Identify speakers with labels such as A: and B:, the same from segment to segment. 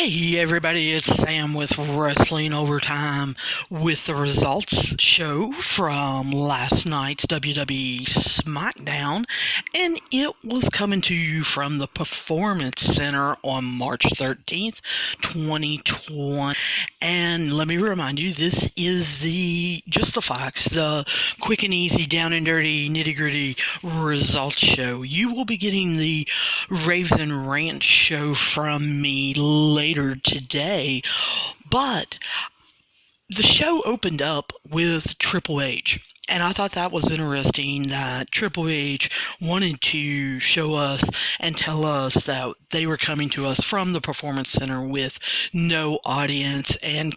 A: Hey everybody, it's Sam with Wrestling Overtime with the results show from last night's WWE Smackdown, and it was coming to you from the Performance Center on March 13th, 2020. And let me remind you, this is just the facts, the quick and easy, down and dirty, nitty-gritty results show. You will be getting the Raves and Rants show from me later today, but the show opened up with Triple H, and I thought that was interesting that Triple H wanted to show us and tell us that they were coming to us from the Performance Center with no audience, and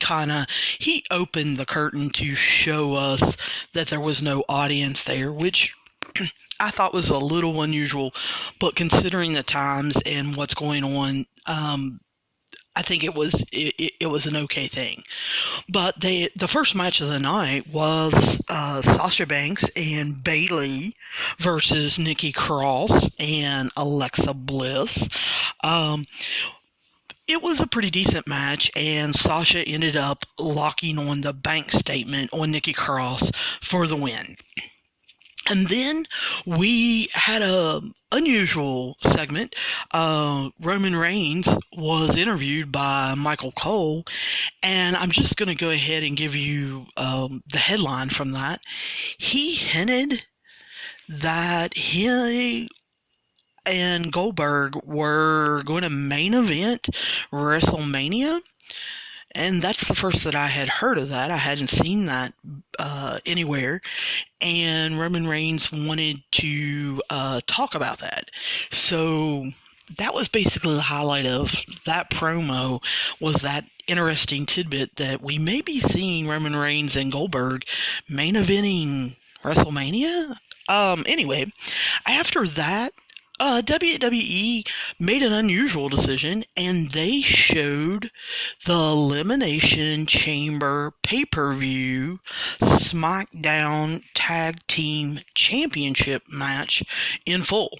A: he opened the curtain to show us that there was no audience there, which I thought was a little unusual, but considering the times and what's going on, I think it was an okay thing. But the first match of the night was Sasha Banks and Bayley versus Nikki Cross and Alexa Bliss. It was a pretty decent match, and Sasha ended up locking on the bank statement on Nikki Cross for the win. And then we had a unusual segment. Roman Reigns was interviewed by Michael Cole, and I'm just going to go ahead and give you the headline from that. He hinted that he and Goldberg were going to main event WrestleMania. And that's the first that I had heard of that. I hadn't seen that anywhere. And Roman Reigns wanted to talk about that. So that was basically the highlight of that promo, was that interesting tidbit that we may be seeing Roman Reigns and Goldberg main eventing WrestleMania. Anyway, after that, WWE made an unusual decision, and they showed the Elimination Chamber pay-per-view SmackDown Tag Team Championship match in full.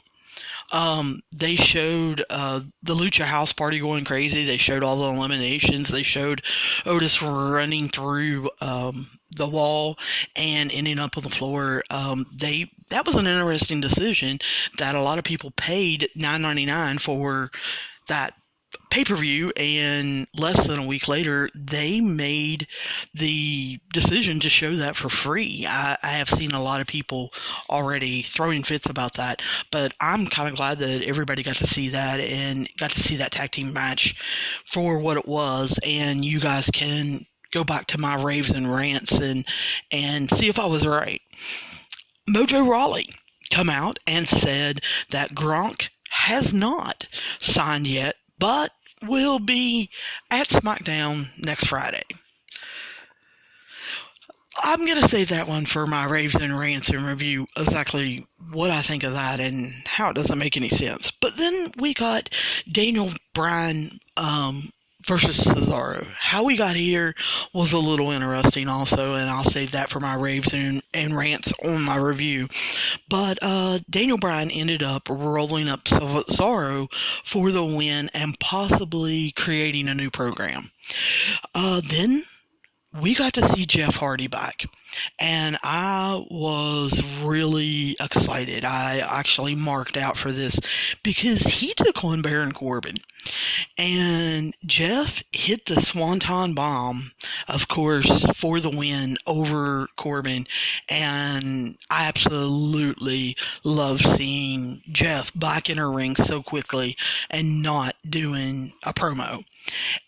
A: They showed the Lucha House Party going crazy. They showed all the eliminations. They showed Otis running through the wall and ending up on the floor. That was an interesting decision that a lot of people paid $9.99 for that pay-per-view, and less than a week later they made the decision to show that for free. I have seen a lot of people already throwing fits about that, but I'm kind of glad that everybody got to see that and got to see that tag team match for what it was. And you guys can go back to my raves and rants and see if I was right. Mojo Rawley come out and said that Gronk has not signed yet, but will be at SmackDown next Friday. I'm going to save that one for my raves and rants and review exactly what I think of that and how it doesn't make any sense. But then we got Daniel Bryan versus Cesaro. How we got here was a little interesting also, and I'll save that for my raves and rants on my review. But Daniel Bryan ended up rolling up Cesaro for the win and possibly creating a new program. Then we got to see Jeff Hardy back, and I was really excited. I actually marked out for this because he took on Baron Corbin, and Jeff hit the Swanton Bomb, of course, for the win over Corbin, and I absolutely love seeing Jeff back in a ring so quickly and not doing a promo.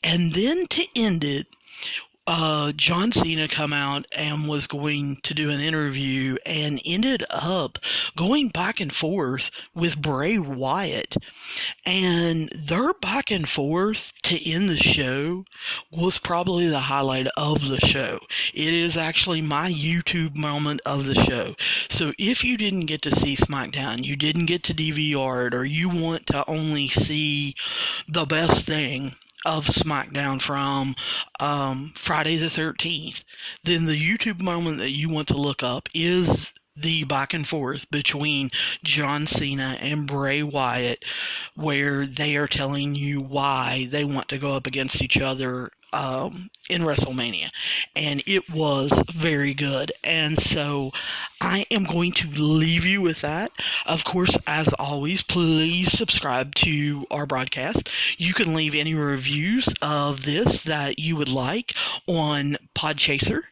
A: And then to end it, John Cena come out and was going to do an interview and ended up going back and forth with Bray Wyatt. And their back and forth to end the show was probably the highlight of the show. It is actually my YouTube moment of the show. So if you didn't get to see SmackDown, you didn't get to DVR it, or you want to only see the best thing of SmackDown from Friday the 13th, then the YouTube moment that you want to look up is the back and forth between John Cena and Bray Wyatt, where they are telling you why they want to go up against each other in WrestleMania, and it was very good. And so I am going to leave you with that. Of course, as always, please subscribe to our broadcast. You can leave any reviews of this that you would like on Podchaser,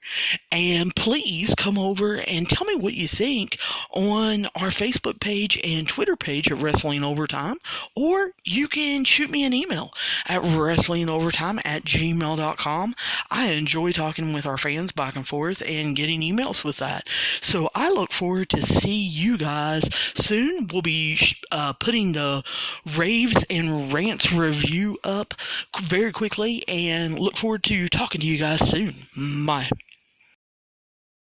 A: and please come over and tell me what you think on our Facebook page and Twitter page at Wrestling Overtime, or you can shoot me an email at wrestlingovertime@gmail.com. I enjoy talking with our fans back and forth and getting emails with that. So I look forward to see you guys soon. We'll be putting the Raves and Rants review up very quickly, and look forward to talking to you guys soon. Bye.